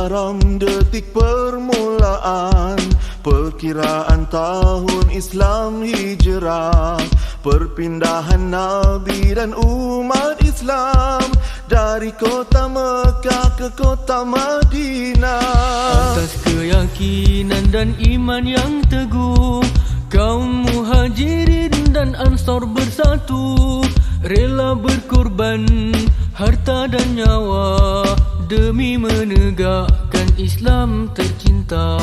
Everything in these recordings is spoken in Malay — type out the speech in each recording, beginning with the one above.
Muharram detik permulaan, perkiraan tahun Islam hijrah, perpindahan Nabi dan umat Islam dari kota Mekah ke kota Madinah. Atas keyakinan dan iman yang teguh, kaum Muhajirin dan Ansor bersatu, rela berkorban harta dan nyawa demi menegakkan Islam tercinta.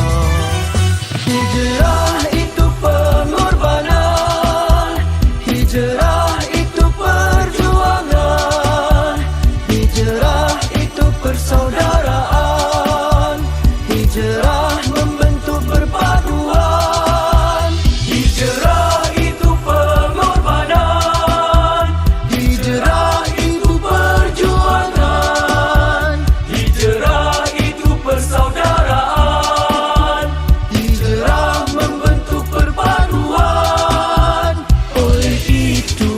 Hijrah itu pengorbanan, hijrah itu perjuangan, hijrah itu persaudaraan, hijrah membentuk perpaduan. Hijrah itu pengorbanan, hijrah itu perjuangan, hijrah itu persaudaraan, hijrah membentuk perpaduan. Oleh itu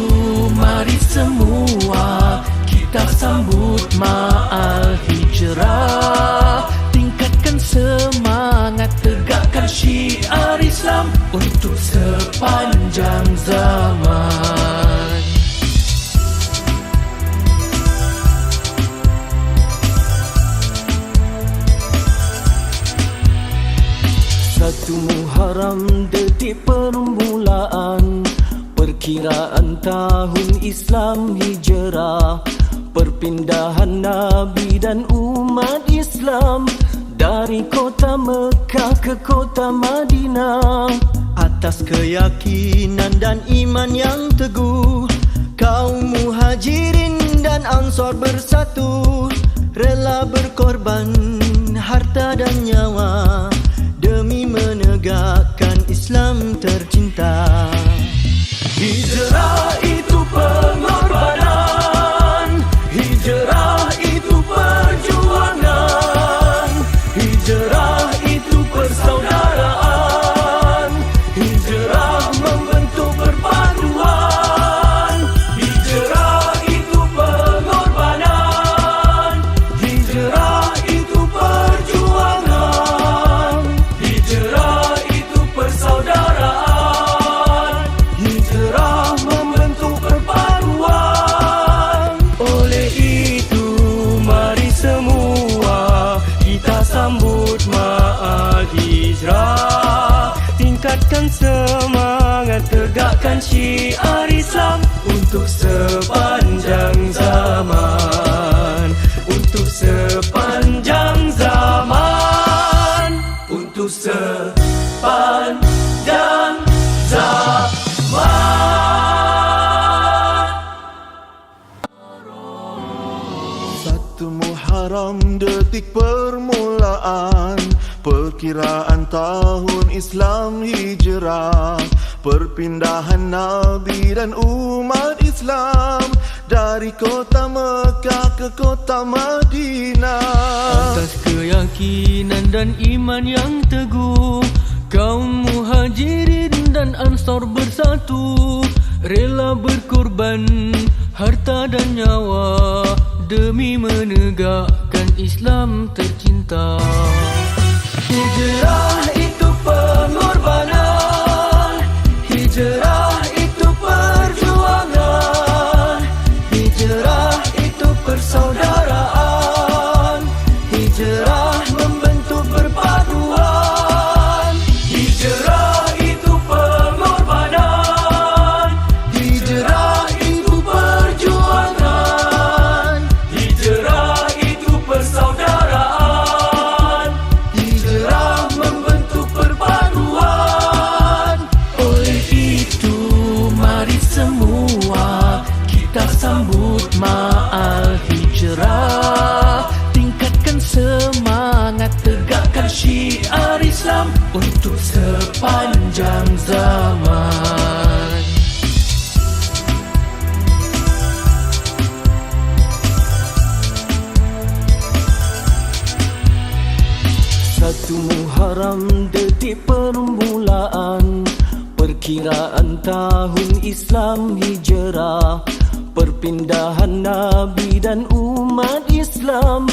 mari semua kita sambut ma'al hijrah, tingkatkan semangat, tegakkan syiar Islam untuk sepanjang zaman. Satu Muharram detik permulaan, perkiraan tahun Islam hijrah, perpindahan Nabi dan umat Islam dari kota Mekah ke kota Madinah. Atas keyakinan dan iman yang teguh, kaum Muhajirin dan Ansor bersatu, rela berkorban harta dan nyawa demi menegakkan Islam tercinta. Hijrah itu pengorbanan, hijrah itu perjuangan, hijrah itu persaudaraan, hijrah membentuk perpaduan. Hijrah itu pengorbanan, hijrah itu perjuangan, hijrah itu persaudaraan, hijrah membentuk perpaduan. Oleh itu mari semua kita sambut ma'al hijrah, tingkatkan semangat, tegakkan syiar Islam untuk sepanjang zaman, untuk sepanjang zaman, untuk sepanjang zaman. Satu Muharram detik permulaan, perkiraan tahun Islam hijrah, perpindahan Nabi dan umat Islam dari kota Mekah ke kota Madinah. Atas keyakinan dan iman yang teguh, kaum Muhajirin dan Ansor bersatu, rela berkorban harta dan nyawa demi menegakkan Islam tercinta. Hijrah itu pengorbanan, hijrah itu perjuangan, hijrah itu persaudaraan, hijrah membentuk perpaduan. Hijrah itu pengorbanan, hijrah itu perjuangan, hijrah itu persaudaraan, hijrah membentuk perpaduan. Oleh itu mari semua kita sambut ma'al hijrah, tingkatkan semangat, tegakkan syiar Islam untuk sepanjang zaman. Satu Muharram detik permulaan, perkiraan tahun Islam hijrah, perpindahan Nabi dan umat Islam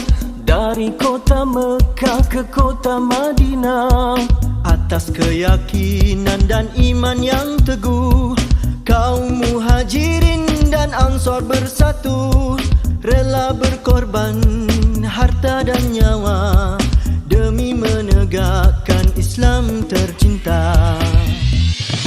dari kota Mekah ke kota Madinah. Atas keyakinan dan iman yang teguh, kaum muhajirin dan ansor bersatu, rela berkorban harta dan nyawa demi menegakkan Islam tercinta.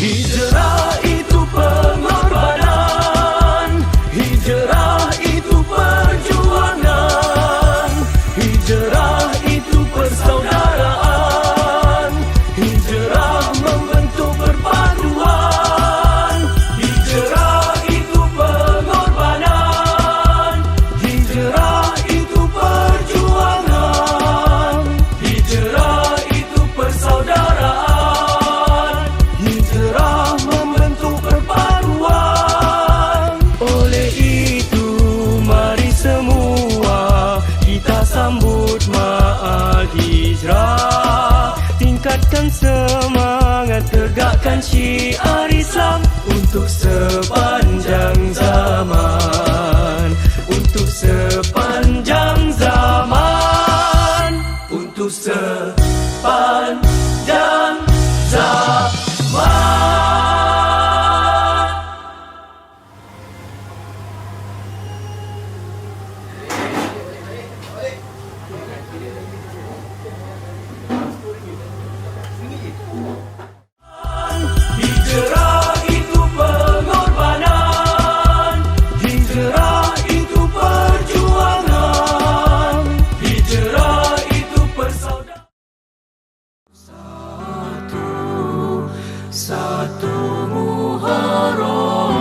Hijrah itu pengorbanan, hijrah itu perjuangan, hijrah itu persaudaraan, hijrah membentuk perpaduan. Hijrah itu pengorbanan, hijrah itu perjuangan, hijrah itu persaudaraan, hijrah membentuk perpaduan. Oleh itu mari semua kita sambut ma'al hijrah, tingkatkan semangat, tegakkan syiar Islam untuk sepanjang zaman, untuk sepanjang zaman, untuk sepanjang zaman. Hijrah itu pengorbanan, hijrah itu perjuangan, hijrah itu persaudaraan. Satu Muharram,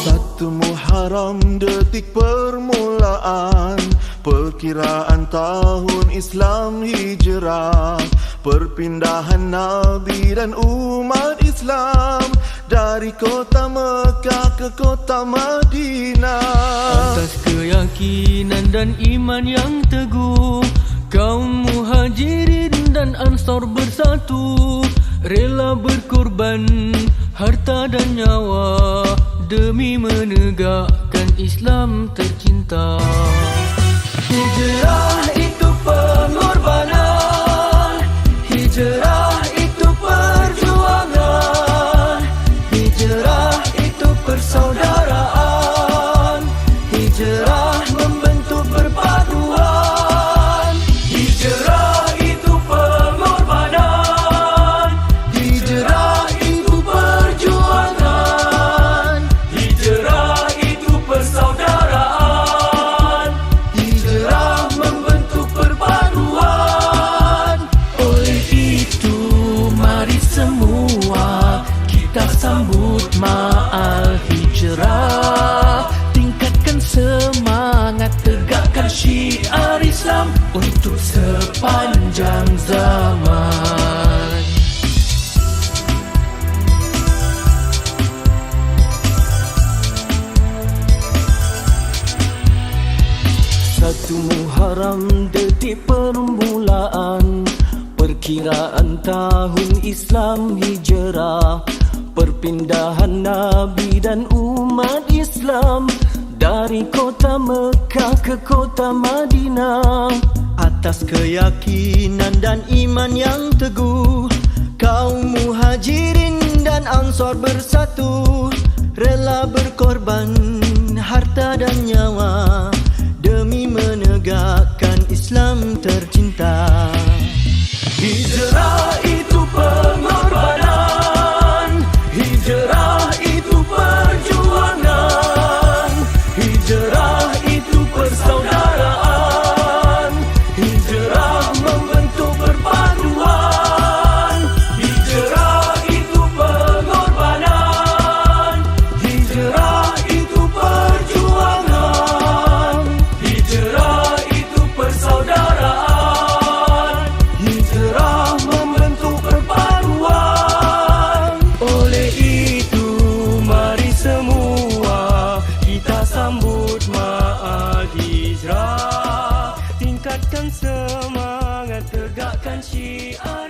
Satu Muharram detik permulaan, perkiraan tahun Islam hijrah, perpindahan Nabi dan umat Islam dari kota Mekah ke kota Madinah. atas keyakinan dan iman yang teguh, kaum muhajirin dan ansor bersatu, rela berkorban harta dan nyawa demi menegakkan Islam tercinta. Hijrah itu pengorbanan, hijrah itu perjuangan, hijrah itu persaudaraan, hijrah membentuk perpaduan. Hijrah itu pengorbanan, hijrah itu perjuangan, hijrah itu persaudaraan, hijrah membentuk perpaduan. Oleh itu mari semua kita sambut ma'al hijrah, tingkatkan semangat, tegakkan syiar Islam untuk sepanjang zaman. Satu Muharram detik permulaan, perkiraan tahun Islam hijrah, perpindahan Nabi dan umat Islam dari kota Mekah ke kota Madinah. Atas keyakinan dan iman yang teguh, kaum muhajirin dan ansor bersatu, rela berkorban harta dan nyawa demi menegakkan Islam tercinta. Hijrah itu pengorbanan, hijrah itu perjuangan, hijrah itu persaudaraan, hijrah membentuk perpaduan. Hijrah itu pengorbanan, hijrah itu perjuangan, hijrah itu persaudaraan, hijrah membentuk perpaduan. Oleh itu mari semua kita sambut ma'al hijrah, tingkatkan semangat, tegakkan syiar